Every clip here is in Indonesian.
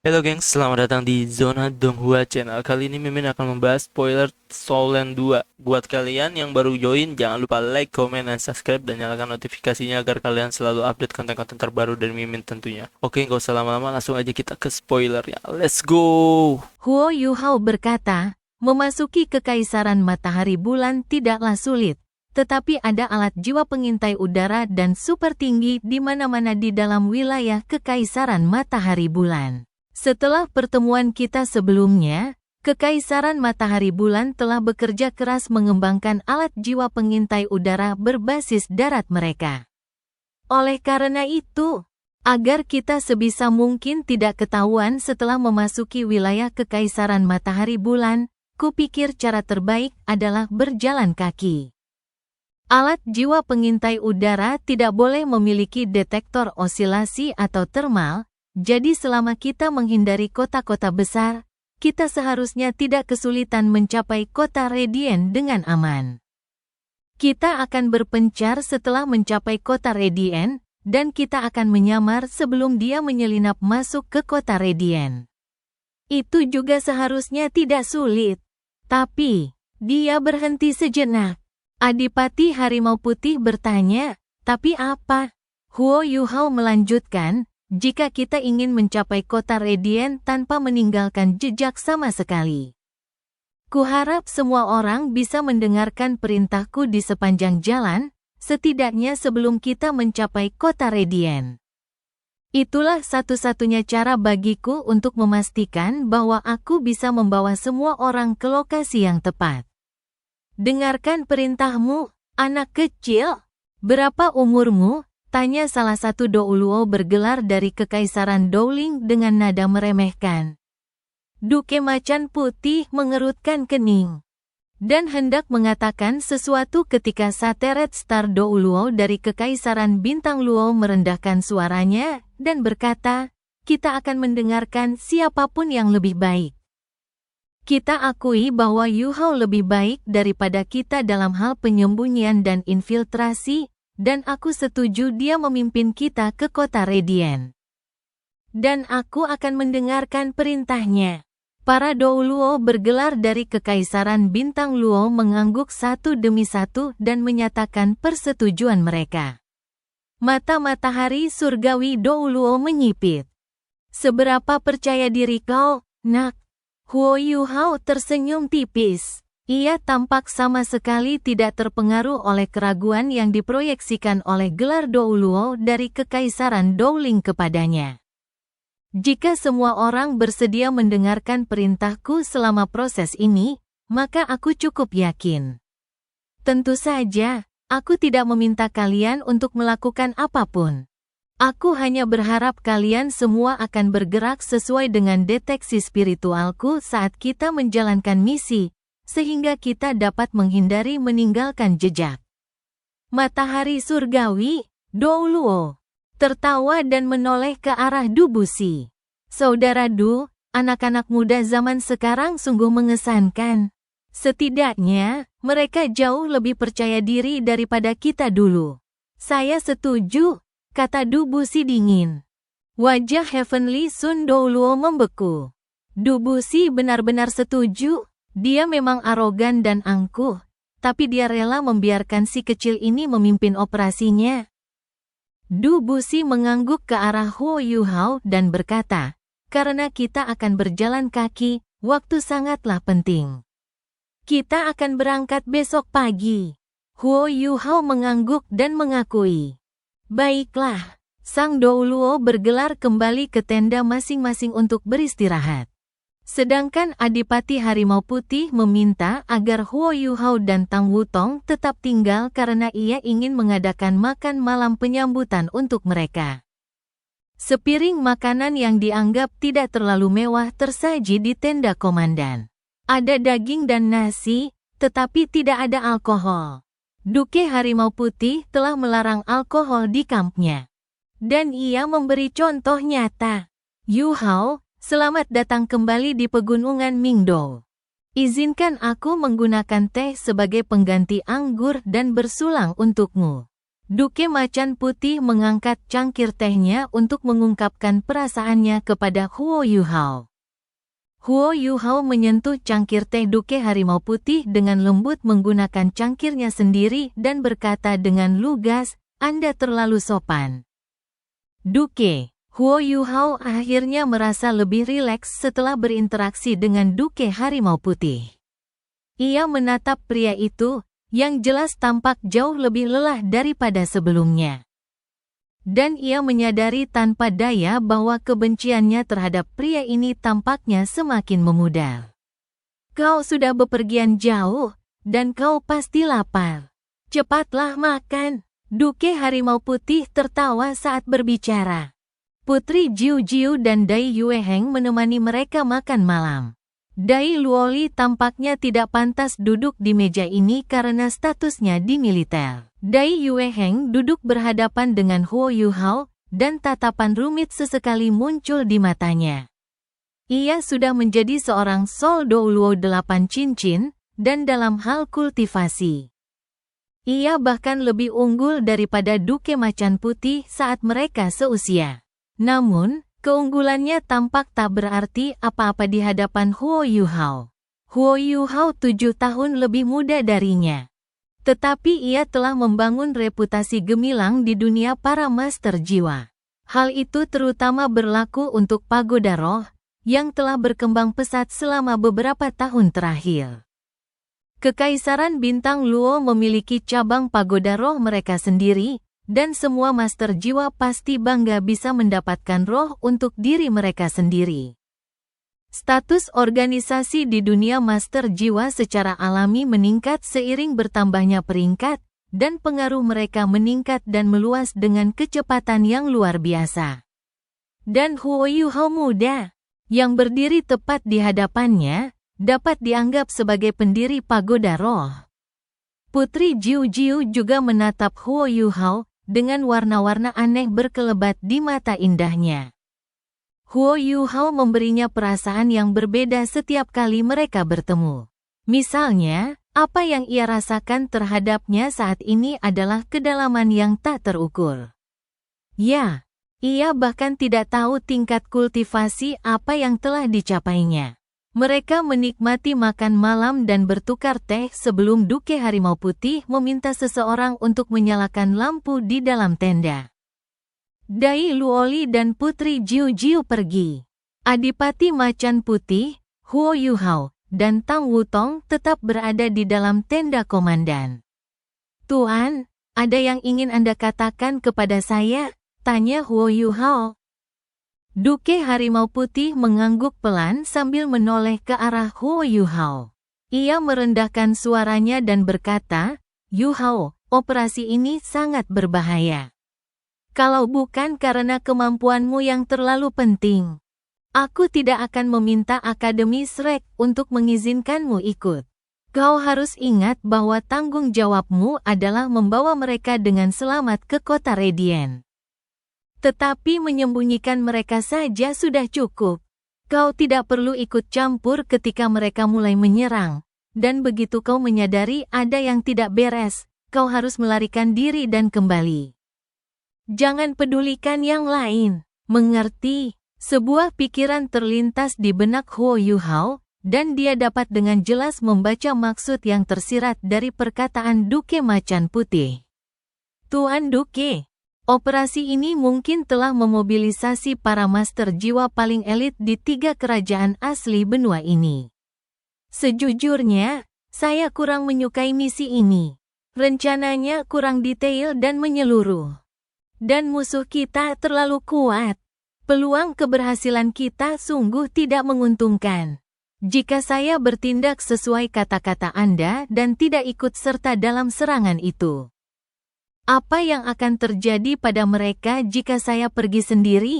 Halo gengs, selamat datang di Zona Donghua Channel. Kali ini Mimin akan membahas spoiler Soulland 2. Buat kalian yang baru join, jangan lupa like, comment, dan subscribe, dan nyalakan notifikasinya agar kalian selalu update konten-konten terbaru dari Mimin tentunya. Oke, nggak usah lama-lama, langsung aja kita ke spoilernya. Let's go! Huo Yuhao berkata, memasuki kekaisaran matahari bulan tidaklah sulit, tetapi ada alat jiwa pengintai udara dan super tinggi di mana-mana di dalam wilayah kekaisaran matahari bulan. Setelah pertemuan kita sebelumnya, kekaisaran matahari bulan telah bekerja keras mengembangkan alat jiwa pengintai udara berbasis darat mereka. Oleh karena itu, agar kita sebisa mungkin tidak ketahuan setelah memasuki wilayah kekaisaran matahari bulan, kupikir cara terbaik adalah berjalan kaki. Alat jiwa pengintai udara tidak boleh memiliki detektor osilasi atau termal, jadi selama kita menghindari kota-kota besar, kita seharusnya tidak kesulitan mencapai kota Radiant dengan aman. Kita akan berpencar setelah mencapai kota Radiant, dan kita akan menyamar sebelum dia menyelinap masuk ke kota Radiant. Itu juga seharusnya tidak sulit. Tapi, dia berhenti sejenak. Adipati Harimau Putih bertanya, tapi apa? Huo Yuhao melanjutkan, jika kita ingin mencapai kota Radiant tanpa meninggalkan jejak sama sekali. Kuharap semua orang bisa mendengarkan perintahku di sepanjang jalan, setidaknya sebelum kita mencapai kota Radiant. Itulah satu-satunya cara bagiku untuk memastikan bahwa aku bisa membawa semua orang ke lokasi yang tepat. Dengarkan perintahmu, anak kecil. Berapa umurmu? Tanya salah satu Douluo bergelar dari Kekaisaran Dowling dengan nada meremehkan. Duke Macan Putih mengerutkan kening dan hendak mengatakan sesuatu ketika Sateret Star Douluo dari Kekaisaran Bintang Luo merendahkan suaranya dan berkata, kita akan mendengarkan siapapun yang lebih baik. Kita akui bahwa Yuhao lebih baik daripada kita dalam hal penyembunyian dan infiltrasi, dan aku setuju dia memimpin kita ke kota Radiant. Dan aku akan mendengarkan perintahnya. Para Douluo bergelar dari Kekaisaran Bintang Luo mengangguk satu demi satu dan menyatakan persetujuan mereka. Mata matahari surgawi Douluo menyipit. Seberapa percaya diri kau, nak? Huo Yuhao tersenyum tipis. Ia tampak sama sekali tidak terpengaruh oleh keraguan yang diproyeksikan oleh gelar Douluo dari Kekaisaran Dowling kepadanya. Jika semua orang bersedia mendengarkan perintahku selama proses ini, maka aku cukup yakin. Tentu saja, aku tidak meminta kalian untuk melakukan apapun. Aku hanya berharap kalian semua akan bergerak sesuai dengan deteksi spiritualku saat kita menjalankan misi, sehingga kita dapat menghindari meninggalkan jejak. Matahari surgawi, Douluo, tertawa dan menoleh ke arah Dubusi. Saudara Du, anak-anak muda zaman sekarang sungguh mengesankan. Setidaknya, mereka jauh lebih percaya diri daripada kita dulu. Saya setuju, kata Dubusi dingin. Wajah Heavenly Sun Douluo membeku. Dubusi benar-benar setuju. Dia memang arogan dan angkuh, tapi dia rela membiarkan si kecil ini memimpin operasinya. Dubusi mengangguk ke arah Huo Yuhao dan berkata, karena kita akan berjalan kaki, waktu sangatlah penting. Kita akan berangkat besok pagi. Huo Yuhao mengangguk dan mengakui. Baiklah, Sang Douluo bergelar kembali ke tenda masing-masing untuk beristirahat. Sedangkan Adipati Harimau Putih meminta agar Huo Yuhao dan Tang Wutong tetap tinggal karena ia ingin mengadakan makan malam penyambutan untuk mereka. Sepiring makanan yang dianggap tidak terlalu mewah tersaji di tenda komandan. Ada daging dan nasi, tetapi tidak ada alkohol. Duke Harimau Putih telah melarang alkohol di kampnya. Dan ia memberi contoh nyata. Yuhao, selamat datang kembali di pegunungan Mingdou. Izinkan aku menggunakan teh sebagai pengganti anggur dan bersulang untukmu. Duke Macan Putih mengangkat cangkir tehnya untuk mengungkapkan perasaannya kepada Huo Yuhao. Huo Yuhao menyentuh cangkir teh Duke Harimau Putih dengan lembut menggunakan cangkirnya sendiri dan berkata dengan lugas, "Anda terlalu sopan." Duke Huo Yuhao akhirnya merasa lebih rileks setelah berinteraksi dengan Duke Harimau Putih. Ia menatap pria itu, yang jelas tampak jauh lebih lelah daripada sebelumnya. Dan ia menyadari tanpa daya bahwa kebenciannya terhadap pria ini tampaknya semakin memudar. "Kau sudah bepergian jauh, dan kau pasti lapar. Cepatlah makan." Duke Harimau Putih tertawa saat berbicara. Putri Jiu Jiu dan Dai Yueheng menemani mereka makan malam. Dai Luoli tampaknya tidak pantas duduk di meja ini karena statusnya di militer. Dai Yueheng duduk berhadapan dengan Huo Yuhao, dan tatapan rumit sesekali muncul di matanya. Ia sudah menjadi seorang soldo Luo 8 cincin, dan dalam hal kultivasi, ia bahkan lebih unggul daripada Duke Macan Putih saat mereka seusia. Namun, keunggulannya tampak tak berarti apa-apa di hadapan Huo Yuhao. Huo Yuhao 7 tahun lebih muda darinya. Tetapi ia telah membangun reputasi gemilang di dunia para master jiwa. Hal itu terutama berlaku untuk Pagoda Roh, yang telah berkembang pesat selama beberapa tahun terakhir. Kekaisaran Bintang Luo memiliki cabang Pagoda Roh mereka sendiri, dan semua master jiwa pasti bangga bisa mendapatkan roh untuk diri mereka sendiri. Status organisasi di dunia master jiwa secara alami meningkat seiring bertambahnya peringkat, dan pengaruh mereka meningkat dan meluas dengan kecepatan yang luar biasa. Dan Huo Yuhao muda, yang berdiri tepat di hadapannya, dapat dianggap sebagai pendiri Pagoda Roh. Putri Jiu Jiu juga menatap Huo Yuhao, dengan warna-warna aneh berkelebat di mata indahnya. Huo Yuhao memberinya perasaan yang berbeda setiap kali mereka bertemu. Misalnya, apa yang ia rasakan terhadapnya saat ini adalah kedalaman yang tak terukur. Ya, ia bahkan tidak tahu tingkat kultivasi apa yang telah dicapainya. Mereka menikmati makan malam dan bertukar teh sebelum Duke Harimau Putih meminta seseorang untuk menyalakan lampu di dalam tenda. Dai Luoli dan Putri Jiu Jiu pergi. Adipati Macan Putih, Huo Yuhao, dan Tang Wutong tetap berada di dalam tenda komandan. "Tuan, ada yang ingin Anda katakan kepada saya?" tanya Huo Yuhao. Duke Harimau Putih mengangguk pelan sambil menoleh ke arah Huo Yuhao. Ia merendahkan suaranya dan berkata, "Yuhao, operasi ini sangat berbahaya. Kalau bukan karena kemampuanmu yang terlalu penting, aku tidak akan meminta Akademi Shrek untuk mengizinkanmu ikut. Kau harus ingat bahwa tanggung jawabmu adalah membawa mereka dengan selamat ke kota Radiant. Tetapi menyembunyikan mereka saja sudah cukup. Kau tidak perlu ikut campur ketika mereka mulai menyerang, dan begitu kau menyadari ada yang tidak beres, kau harus melarikan diri dan kembali. Jangan pedulikan yang lain, mengerti?" Sebuah pikiran terlintas di benak Huo Yuhao, dan dia dapat dengan jelas membaca maksud yang tersirat dari perkataan Duke Macan Putih. "Tuan Duke, operasi ini mungkin telah memobilisasi para master jiwa paling elit di 3 kerajaan asli benua ini. Sejujurnya, saya kurang menyukai misi ini. Rencananya kurang detail dan menyeluruh. Dan musuh kita terlalu kuat. Peluang keberhasilan kita sungguh tidak menguntungkan. Jika saya bertindak sesuai kata-kata Anda dan tidak ikut serta dalam serangan itu, apa yang akan terjadi pada mereka jika saya pergi sendiri?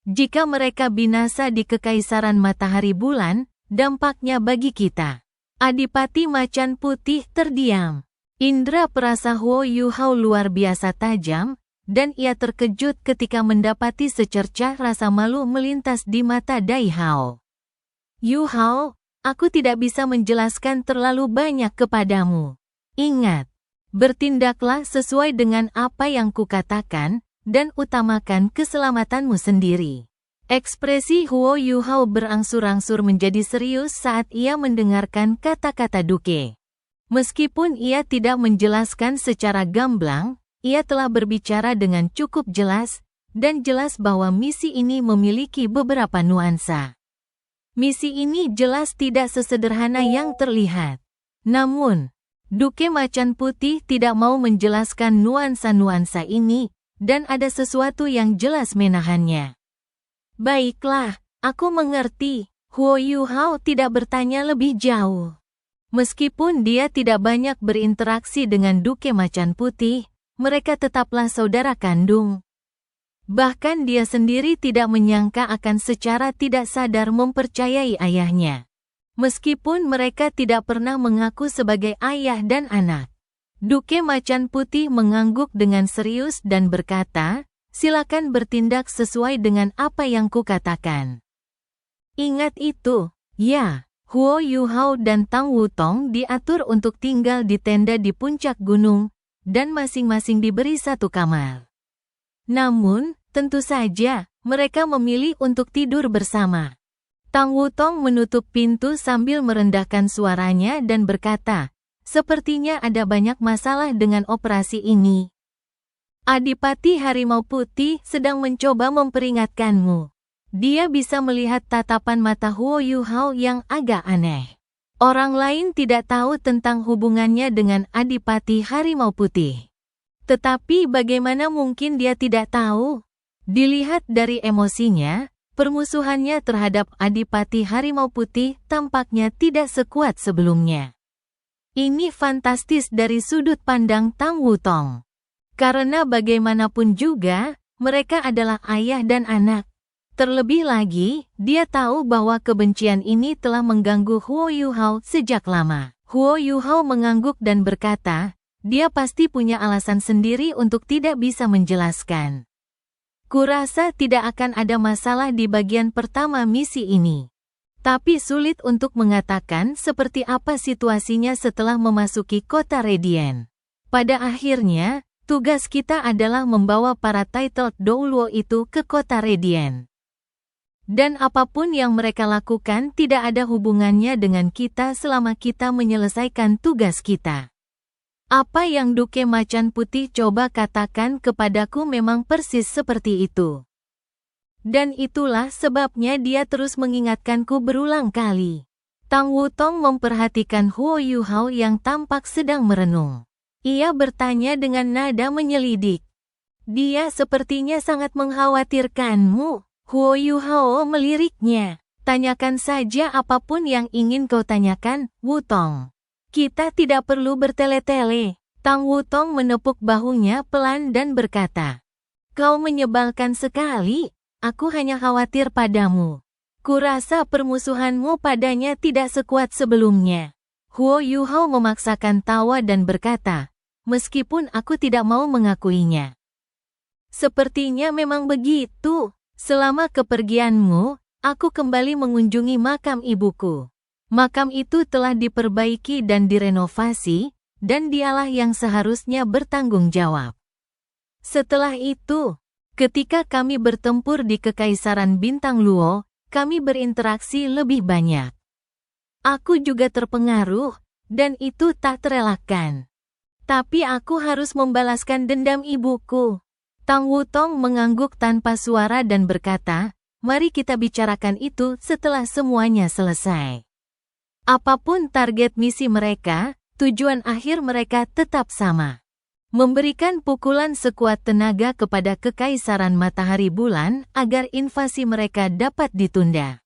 Jika mereka binasa di Kekaisaran Matahari Bulan, dampaknya bagi kita." Adipati Macan Putih terdiam. Indra perasa Huo Yuhao luar biasa tajam, dan ia terkejut ketika mendapati secercah rasa malu melintas di mata Dai Hao. "Yuhao, aku tidak bisa menjelaskan terlalu banyak kepadamu. Ingat, Bertindaklah sesuai dengan apa yang kukatakan, dan utamakan keselamatanmu sendiri. Ekspresi Huo Yuhao berangsur-angsur menjadi serius saat ia mendengarkan kata-kata Duke. Meskipun ia tidak menjelaskan secara gamblang, ia telah berbicara dengan cukup jelas, dan jelas bahwa misi ini memiliki beberapa nuansa. Misi ini jelas tidak sesederhana yang terlihat. Namun, Duke Macan Putih tidak mau menjelaskan nuansa-nuansa ini, dan ada sesuatu yang jelas menahannya. Baiklah, aku mengerti. Huo Yuhao tidak bertanya lebih jauh. Meskipun dia tidak banyak berinteraksi dengan Duke Macan Putih, mereka tetaplah saudara kandung. Bahkan dia sendiri tidak menyangka akan secara tidak sadar mempercayai ayahnya. Meskipun mereka tidak pernah mengaku sebagai ayah dan anak. Duke Macan Putih mengangguk dengan serius dan berkata, "Silakan bertindak sesuai dengan apa yang kukatakan." Ingat itu, ya. Huo Yuhao dan Tang Wutong diatur untuk tinggal di tenda di puncak gunung, dan masing-masing diberi satu kamar. Namun, tentu saja, mereka memilih untuk tidur bersama. Tang Wutong menutup pintu sambil merendahkan suaranya dan berkata, "Sepertinya ada banyak masalah dengan operasi ini. Adipati Harimau Putih sedang mencoba memperingatkanmu." Dia bisa melihat tatapan mata Huo Yuhao yang agak aneh. Orang lain tidak tahu tentang hubungannya dengan Adipati Harimau Putih. Tetapi bagaimana mungkin dia tidak tahu? Dilihat dari emosinya, permusuhannya terhadap Adipati Harimau Putih tampaknya tidak sekuat sebelumnya. Ini fantastis dari sudut pandang Tang Wutong. Karena bagaimanapun juga, mereka adalah ayah dan anak. Terlebih lagi, dia tahu bahwa kebencian ini telah mengganggu Huo Yuhao sejak lama. Huo Yuhao mengangguk dan berkata, dia pasti punya alasan sendiri untuk tidak bisa menjelaskan. Kurasa tidak akan ada masalah di bagian pertama misi ini. Tapi sulit untuk mengatakan seperti apa situasinya setelah memasuki kota Radiant. Pada akhirnya, tugas kita adalah membawa para titled Douluo itu ke kota Radiant. Dan apapun yang mereka lakukan tidak ada hubungannya dengan kita selama kita menyelesaikan tugas kita. Apa yang Duke Macan Putih coba katakan kepadaku memang persis seperti itu. Dan itulah sebabnya dia terus mengingatkanku berulang kali. Tang Wutong memperhatikan Huo Yuhao yang tampak sedang merenung. Ia bertanya dengan nada menyelidik. Dia sepertinya sangat mengkhawatirkanmu. Huo Yuhao meliriknya. Tanyakan saja apapun yang ingin kau tanyakan, Wutong. Kita tidak perlu bertele-tele. Tang Wutong menepuk bahunya pelan dan berkata, "Kau menyebalkan sekali. Aku hanya khawatir padamu. Kurasa permusuhanmu padanya tidak sekuat sebelumnya." Huo Yuhao memaksakan tawa dan berkata, "Meskipun aku tidak mau mengakuinya. Sepertinya memang begitu. Selama kepergianmu, aku kembali mengunjungi makam ibuku. Makam itu telah diperbaiki dan direnovasi, dan dialah yang seharusnya bertanggung jawab. Setelah itu, ketika kami bertempur di Kekaisaran Bintang Luo, kami berinteraksi lebih banyak. Aku juga terpengaruh, dan itu tak terelakkan. Tapi aku harus membalaskan dendam ibuku." Tang Wutong mengangguk tanpa suara dan berkata, "Mari kita bicarakan itu setelah semuanya selesai. Apapun target misi mereka, tujuan akhir mereka tetap sama. Memberikan pukulan sekuat tenaga kepada Kekaisaran Matahari Bulan agar invasi mereka dapat ditunda.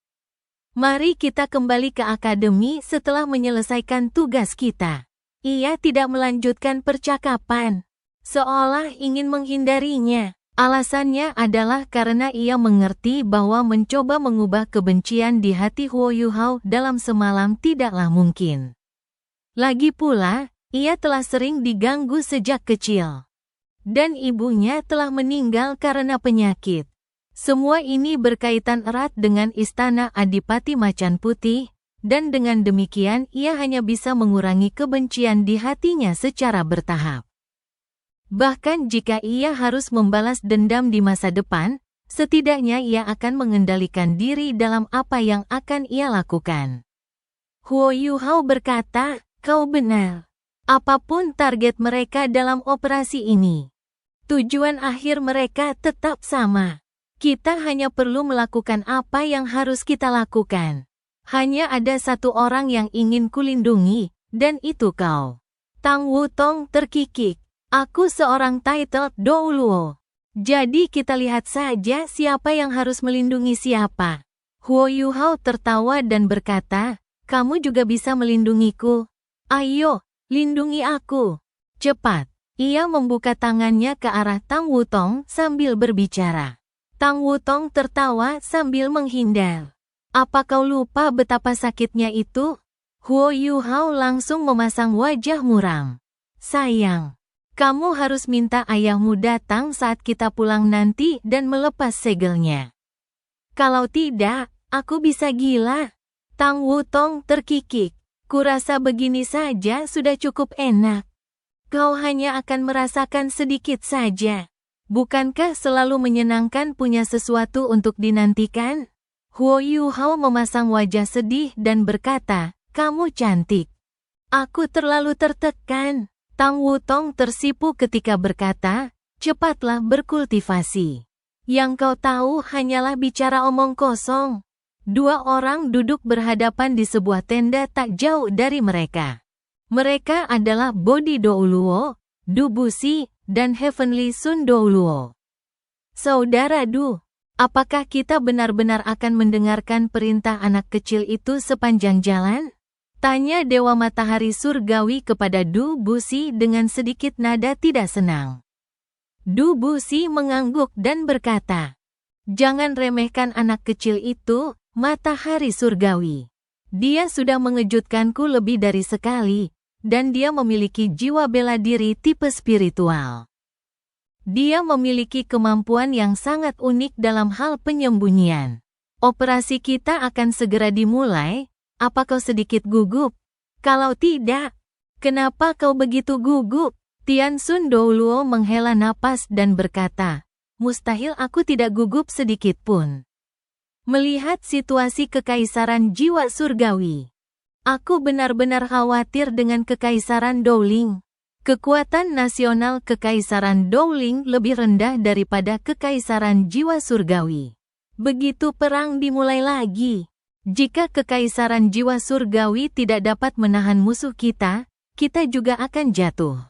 Mari kita kembali ke akademi setelah menyelesaikan tugas kita." Ia tidak melanjutkan percakapan. Seolah ingin menghindarinya. Alasannya adalah karena ia mengerti bahwa mencoba mengubah kebencian di hati Huo Yuhao dalam semalam tidaklah mungkin. Lagi pula, ia telah sering diganggu sejak kecil. Dan ibunya telah meninggal karena penyakit. Semua ini berkaitan erat dengan istana Adipati Macan Putih, dan dengan demikian ia hanya bisa mengurangi kebencian di hatinya secara bertahap. Bahkan jika ia harus membalas dendam di masa depan, setidaknya ia akan mengendalikan diri dalam apa yang akan ia lakukan. Huo Yuhao berkata, kau benar. Apapun target mereka dalam operasi ini, tujuan akhir mereka tetap sama. Kita hanya perlu melakukan apa yang harus kita lakukan. Hanya ada satu orang yang ingin kulindungi, dan itu kau. Tang Wutong terkikik. Aku seorang titled Dou Luo. Jadi kita lihat saja siapa yang harus melindungi siapa. Huo Yuhao tertawa dan berkata, kamu juga bisa melindungiku. Ayo, lindungi aku. Cepat. Ia membuka tangannya ke arah Tang Wutong sambil berbicara. Tang Wutong tertawa sambil menghindar. Apa kau lupa betapa sakitnya itu? Huo Yuhao langsung memasang wajah muram. Sayang, kamu harus minta ayahmu datang saat kita pulang nanti dan melepas segelnya. Kalau tidak, aku bisa gila. Tang Wutong terkikik. Kurasa begini saja sudah cukup enak. Kau hanya akan merasakan sedikit saja. Bukankah selalu menyenangkan punya sesuatu untuk dinantikan? Huo Yuhao memasang wajah sedih dan berkata, kamu cantik. Aku terlalu tertekan. Tang Wutong tersipu ketika berkata, cepatlah berkultivasi. Yang kau tahu hanyalah bicara omong kosong. Dua orang duduk berhadapan di sebuah tenda tak jauh dari mereka. Mereka adalah Bodi Dou Luo, Du Buxi, dan Heavenly Sun Dou Luo. Saudara Du, apakah kita benar-benar akan mendengarkan perintah anak kecil itu sepanjang jalan? Tanya Dewa Matahari Surgawi kepada Du Buxi dengan sedikit nada tidak senang. Du Buxi mengangguk dan berkata, jangan remehkan anak kecil itu, Matahari Surgawi. Dia sudah mengejutkanku lebih dari sekali, dan dia memiliki jiwa bela diri tipe spiritual. Dia memiliki kemampuan yang sangat unik dalam hal penyembunyian. Operasi kita akan segera dimulai. Apa kau sedikit gugup? Kalau tidak, kenapa kau begitu gugup? Tian Sun Dou Luo menghela napas dan berkata, mustahil aku tidak gugup sedikit pun. Melihat situasi kekaisaran jiwa surgawi, aku benar-benar khawatir dengan kekaisaran Douling. Kekuatan nasional kekaisaran Douling lebih rendah daripada kekaisaran jiwa surgawi. Begitu perang dimulai lagi, jika kekaisaran jiwa surgawi tidak dapat menahan musuh kita, kita juga akan jatuh.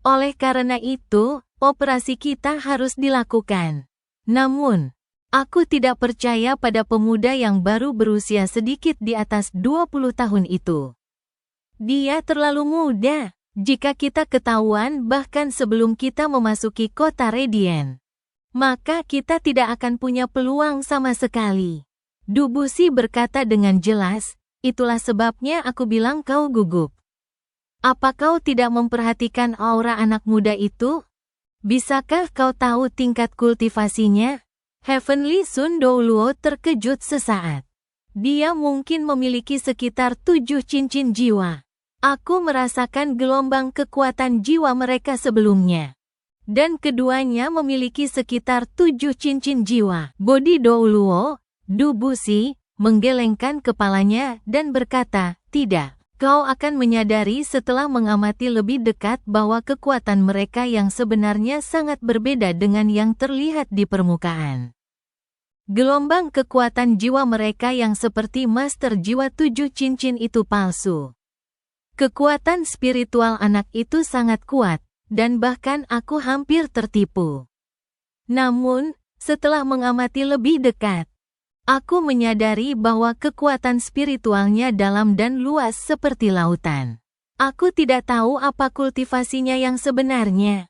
Oleh karena itu, operasi kita harus dilakukan. Namun, aku tidak percaya pada pemuda yang baru berusia sedikit di atas 20 tahun itu. Dia terlalu muda. Jika kita ketahuan bahkan sebelum kita memasuki kota Radiant, maka kita tidak akan punya peluang sama sekali. Du Buxi berkata dengan jelas, itulah sebabnya aku bilang kau gugup. Apa kau tidak memperhatikan aura anak muda itu? Bisakah kau tahu tingkat kultivasinya? Heavenly Sun Dou Luo terkejut sesaat. Dia mungkin memiliki sekitar 7 cincin jiwa. Aku merasakan gelombang kekuatan jiwa mereka sebelumnya. Dan keduanya memiliki sekitar 7 cincin jiwa. Bodi Dou Luo, Du Buxi, menggelengkan kepalanya dan berkata, tidak. Kau akan menyadari setelah mengamati lebih dekat bahwa kekuatan mereka yang sebenarnya sangat berbeda dengan yang terlihat di permukaan. Gelombang kekuatan jiwa mereka yang seperti master jiwa 7 cincin itu palsu. Kekuatan spiritual anak itu sangat kuat, dan bahkan aku hampir tertipu. Namun, setelah mengamati lebih dekat, aku menyadari bahwa kekuatan spiritualnya dalam dan luas seperti lautan. Aku tidak tahu apa kultivasinya yang sebenarnya.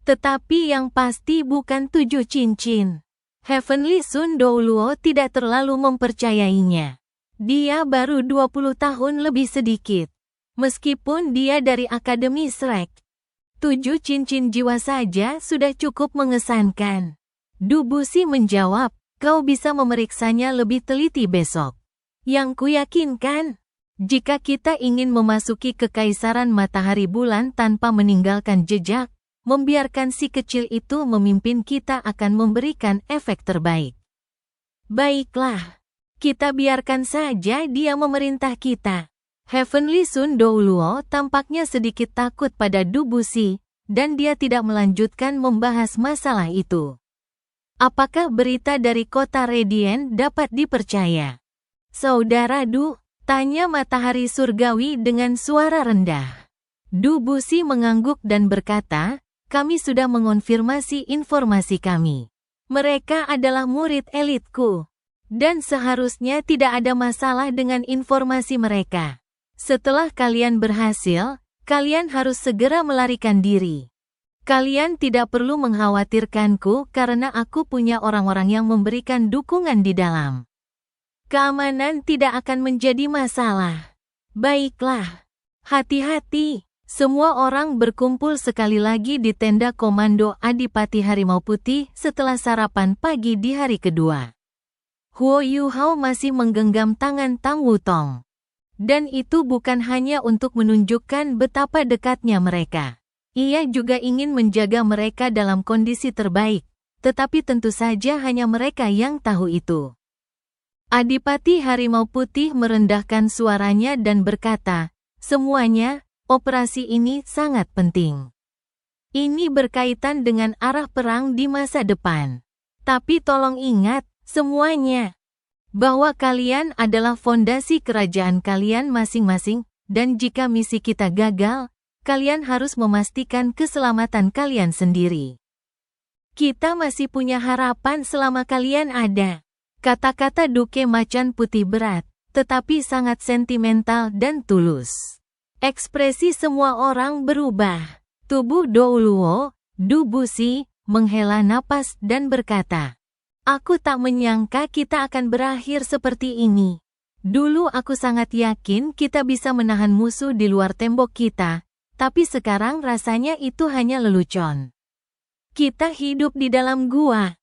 Tetapi yang pasti bukan 7 cincin. Heavenly Sun Dou Luo tidak terlalu mempercayainya. Dia baru 20 tahun lebih sedikit. Meskipun dia dari Akademi Shrek, 7 cincin jiwa saja sudah cukup mengesankan. Du Buxi menjawab, kau bisa memeriksanya lebih teliti besok. Yang kuyakinkan, jika kita ingin memasuki kekaisaran matahari bulan tanpa meninggalkan jejak, membiarkan si kecil itu memimpin kita akan memberikan efek terbaik. Baiklah, kita biarkan saja dia memerintah kita. Heavenly Sun Douluo tampaknya sedikit takut pada Du Buxi, dan dia tidak melanjutkan membahas masalah itu. Apakah berita dari kota Radiant dapat dipercaya? Saudara Du, tanya matahari surgawi dengan suara rendah. Du Buxi mengangguk dan berkata, kami sudah mengonfirmasi informasi kami. Mereka adalah murid elitku. Dan seharusnya tidak ada masalah dengan informasi mereka. Setelah kalian berhasil, kalian harus segera melarikan diri. Kalian tidak perlu mengkhawatirkanku karena aku punya orang-orang yang memberikan dukungan di dalam. Keamanan tidak akan menjadi masalah. Baiklah, hati-hati. Semua orang berkumpul sekali lagi di tenda komando Adipati Harimau Putih setelah sarapan pagi di hari kedua. Huo Yuhao masih menggenggam tangan Tang Wutong. Dan itu bukan hanya untuk menunjukkan betapa dekatnya mereka. Ia juga ingin menjaga mereka dalam kondisi terbaik, tetapi tentu saja hanya mereka yang tahu itu. Adipati Harimau Putih merendahkan suaranya dan berkata, semuanya, operasi ini sangat penting. Ini berkaitan dengan arah perang di masa depan. Tapi tolong ingat, semuanya, bahwa kalian adalah fondasi kerajaan kalian masing-masing, dan jika misi kita gagal, kalian harus memastikan keselamatan kalian sendiri. Kita masih punya harapan selama kalian ada. Kata-kata Duke Macan Putih berat, tetapi sangat sentimental dan tulus. Ekspresi semua orang berubah. Tubuh Douluo, Du Buxi, menghela napas dan berkata, aku tak menyangka kita akan berakhir seperti ini. Dulu aku sangat yakin kita bisa menahan musuh di luar tembok kita, tapi sekarang rasanya itu hanya lelucon. Kita hidup di dalam gua,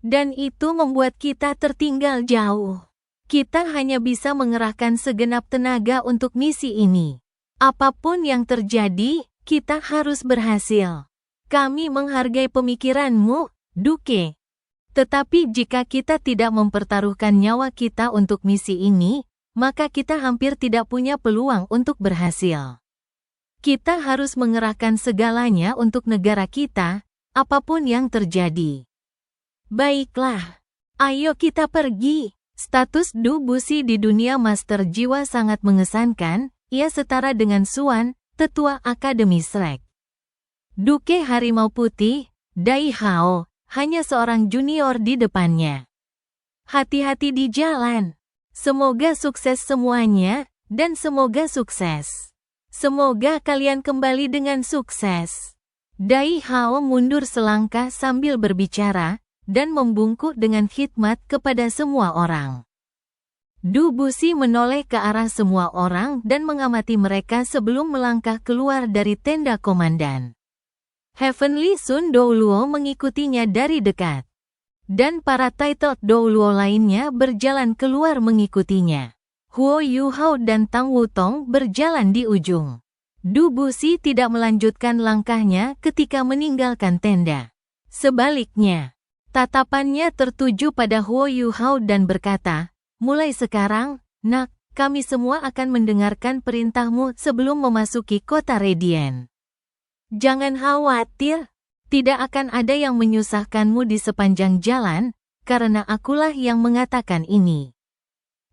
dan itu membuat kita tertinggal jauh. Kita hanya bisa mengerahkan segenap tenaga untuk misi ini. Apapun yang terjadi, kita harus berhasil. Kami menghargai pemikiranmu, Duke. Tetapi jika kita tidak mempertaruhkan nyawa kita untuk misi ini, maka kita hampir tidak punya peluang untuk berhasil. Kita harus mengerahkan segalanya untuk negara kita, apapun yang terjadi. Baiklah, ayo kita pergi. Status Du Buxi di dunia Master Jiwa sangat mengesankan, ia setara dengan Xuan, tetua Akademi Shrek. Duke Harimau Putih, Dai Hao, hanya seorang junior di depannya. Hati-hati di jalan. Semoga sukses semuanya, dan semoga sukses. Semoga kalian kembali dengan sukses. Dai Hao mundur selangkah sambil berbicara, dan membungkuk dengan khidmat kepada semua orang. Du Buxi menoleh ke arah semua orang dan mengamati mereka sebelum melangkah keluar dari tenda komandan. Heavenly Sun Douluo mengikutinya dari dekat. Dan para titled Douluo lainnya berjalan keluar mengikutinya. Huo Yuhao dan Tang Wutong berjalan di ujung. Du Buxi tidak melanjutkan langkahnya ketika meninggalkan tenda. Sebaliknya, tatapannya tertuju pada Huo Yuhao dan berkata, mulai sekarang, nak, kami semua akan mendengarkan perintahmu sebelum memasuki kota Radiant. Jangan khawatir, tidak akan ada yang menyusahkanmu di sepanjang jalan, karena akulah yang mengatakan ini.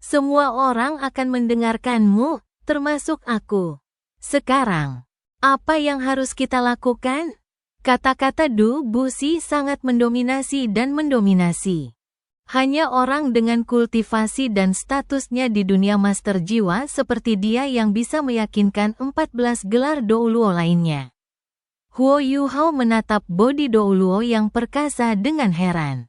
Semua orang akan mendengarkanmu, termasuk aku. Sekarang, apa yang harus kita lakukan? Kata-kata Du Buxi sangat mendominasi dan mendominasi. Hanya orang dengan kultivasi dan statusnya di dunia Master Jiwa seperti dia yang bisa meyakinkan 14 gelar Douluo lainnya. Huo Yuhao menatap bodi Douluo yang perkasa dengan heran.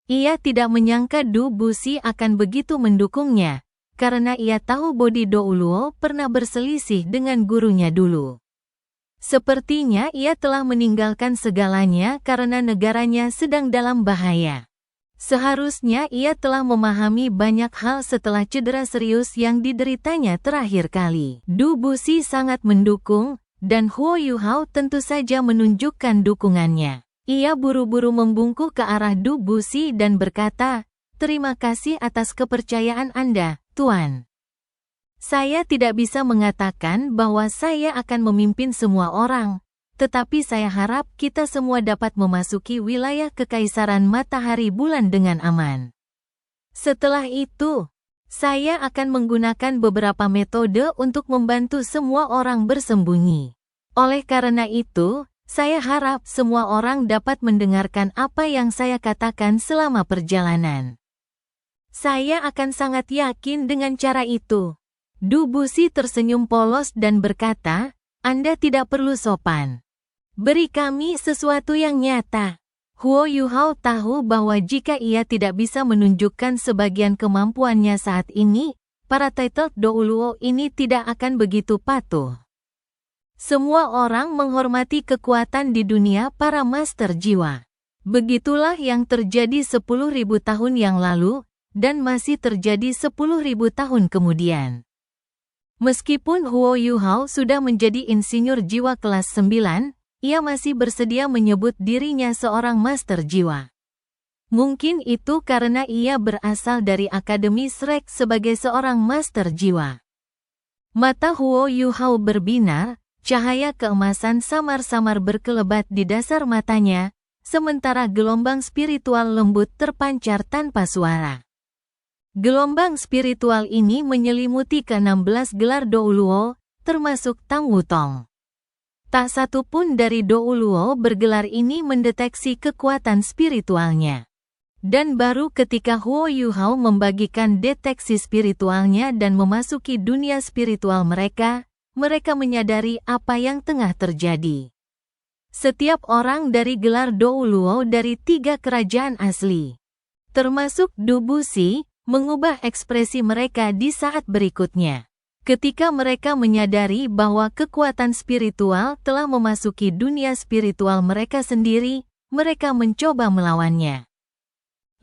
Ia tidak menyangka Du Buxi akan begitu mendukungnya, karena ia tahu bodi Douluo pernah berselisih dengan gurunya dulu. Sepertinya ia telah meninggalkan segalanya karena negaranya sedang dalam bahaya. Seharusnya ia telah memahami banyak hal setelah cedera serius yang dideritanya terakhir kali. Du Buxi sangat mendukung, dan Huo Yuhao tentu saja menunjukkan dukungannya. Ia buru-buru membungkuk ke arah Du Buxi dan berkata, "Terima kasih atas kepercayaan Anda, Tuan. Saya tidak bisa mengatakan bahwa saya akan memimpin semua orang, tetapi saya harap kita semua dapat memasuki wilayah Kekaisaran Matahari Bulan dengan aman. Setelah itu, saya akan menggunakan beberapa metode untuk membantu semua orang bersembunyi. Oleh karena itu, saya harap semua orang dapat mendengarkan apa yang saya katakan selama perjalanan. Saya akan sangat yakin dengan cara itu." Du Buxi tersenyum polos dan berkata, "Anda tidak perlu sopan. Beri kami sesuatu yang nyata." Huo Yuhao tahu bahwa jika ia tidak bisa menunjukkan sebagian kemampuannya saat ini, para titled Douluo ini tidak akan begitu patuh. Semua orang menghormati kekuatan di dunia para master jiwa. Begitulah yang terjadi 10.000 tahun yang lalu, dan masih terjadi 10.000 tahun kemudian. Meskipun Huo Yuhao sudah menjadi insinyur jiwa kelas 9, ia masih bersedia menyebut dirinya seorang master jiwa. Mungkin itu karena ia berasal dari Akademi Shrek sebagai seorang master jiwa. Mata Huo Yuhao berbinar, cahaya keemasan samar-samar berkelebat di dasar matanya, sementara gelombang spiritual lembut terpancar tanpa suara. Gelombang spiritual ini menyelimuti ke-16 gelar Douluo, termasuk Tang Wutong. Tak satu pun dari Douluo bergelar ini mendeteksi kekuatan spiritualnya. Dan baru ketika Huo Yuhao membagikan deteksi spiritualnya dan memasuki dunia spiritual mereka, mereka menyadari apa yang tengah terjadi. Setiap orang dari gelar Douluo dari 3 kerajaan asli, termasuk Du Buxi, mengubah ekspresi mereka di saat berikutnya. Ketika mereka menyadari bahwa kekuatan spiritual telah memasuki dunia spiritual mereka sendiri, mereka mencoba melawannya.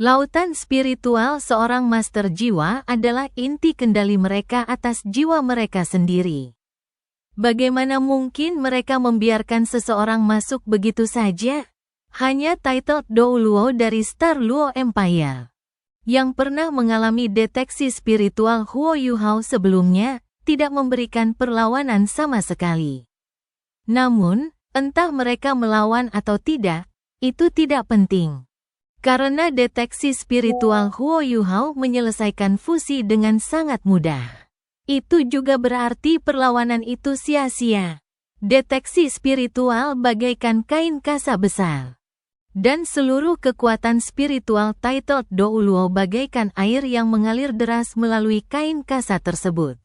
Lautan spiritual seorang master jiwa adalah inti kendali mereka atas jiwa mereka sendiri. Bagaimana mungkin mereka membiarkan seseorang masuk begitu saja? Hanya titled Douluo dari Star Luo Empire yang pernah mengalami deteksi spiritual Huo Yuhao sebelumnya, tidak memberikan perlawanan sama sekali. Namun, entah mereka melawan atau tidak, itu tidak penting. Karena deteksi spiritual Huo Yuhao menyelesaikan fusi dengan sangat mudah. Itu juga berarti perlawanan itu sia-sia. Deteksi spiritual bagaikan kain kasa besar. Dan seluruh kekuatan spiritual titled Douluo bagaikan air yang mengalir deras melalui kain kasa tersebut.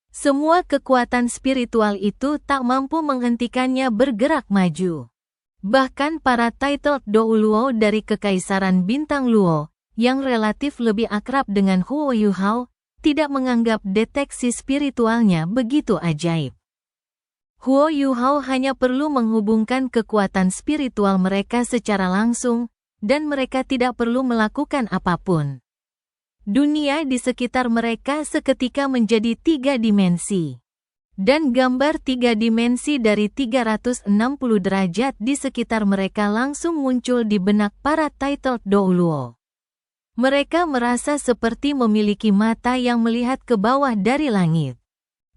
Semua kekuatan spiritual itu tak mampu menghentikannya bergerak maju. Bahkan para titled Douluo dari Kekaisaran Bintang Luo, yang relatif lebih akrab dengan Huo Yuhao, tidak menganggap deteksi spiritualnya begitu ajaib. Huo Yuhao hanya perlu menghubungkan kekuatan spiritual mereka secara langsung, dan mereka tidak perlu melakukan apapun. Dunia di sekitar mereka seketika menjadi 3 dimensi. Dan gambar 3 dimensi dari 360 derajat di sekitar mereka langsung muncul di benak para titled Douluo. Mereka merasa seperti memiliki mata yang melihat ke bawah dari langit.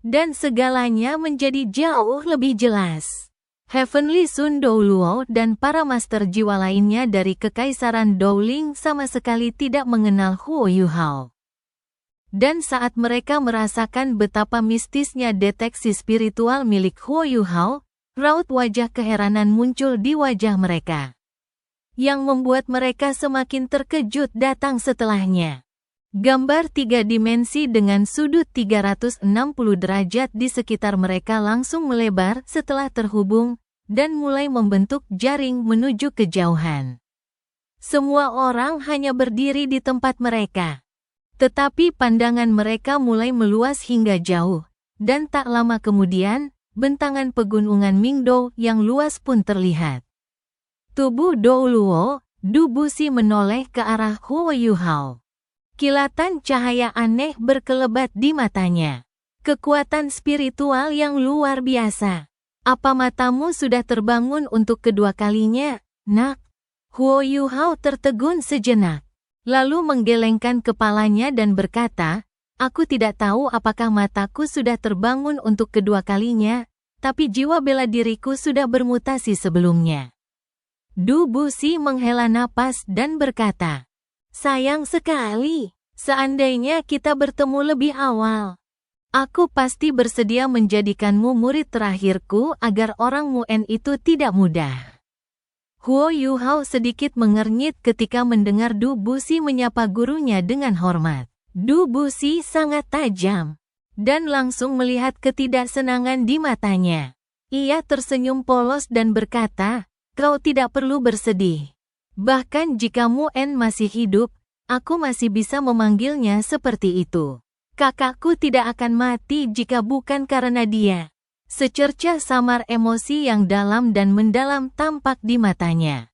Dan segalanya menjadi jauh lebih jelas. Heavenly Sun Douluo dan para master jiwa lainnya dari Kekaisaran Dowling sama sekali tidak mengenal Huo Yuhao. Dan saat mereka merasakan betapa mistisnya deteksi spiritual milik Huo Yuhao, raut wajah keheranan muncul di wajah mereka. Yang membuat mereka semakin terkejut datang setelahnya. Gambar 3 dimensi dengan sudut 360 derajat di sekitar mereka langsung melebar setelah terhubung, dan mulai membentuk jaring menuju kejauhan. Semua orang hanya berdiri di tempat mereka. Tetapi pandangan mereka mulai meluas hingga jauh, dan tak lama kemudian, bentangan pegunungan Mingdou yang luas pun terlihat. Tubuh Douluo, Du Buxi menoleh ke arah Huo Yuhao. Kilatan cahaya aneh berkelebat di matanya. Kekuatan spiritual yang luar biasa. Apa matamu sudah terbangun untuk kedua kalinya, nak? Huo Yuhao tertegun sejenak. Lalu menggelengkan kepalanya dan berkata, aku tidak tahu apakah mataku sudah terbangun untuk kedua kalinya, tapi jiwa bela diriku sudah bermutasi sebelumnya. Du Buxi menghela napas dan berkata, sayang sekali, seandainya kita bertemu lebih awal. Aku pasti bersedia menjadikanmu murid terakhirku agar orang Muen itu tidak mudah. Huo Yuhao sedikit mengernyit ketika mendengar Du Buxi menyapa gurunya dengan hormat. Du Buxi sangat tajam dan langsung melihat ketidaksenangan di matanya. Ia tersenyum polos dan berkata, kau tidak perlu bersedih. Bahkan jika Muen masih hidup, aku masih bisa memanggilnya seperti itu. Kakakku tidak akan mati jika bukan karena dia. Secercah samar emosi yang dalam dan mendalam tampak di matanya.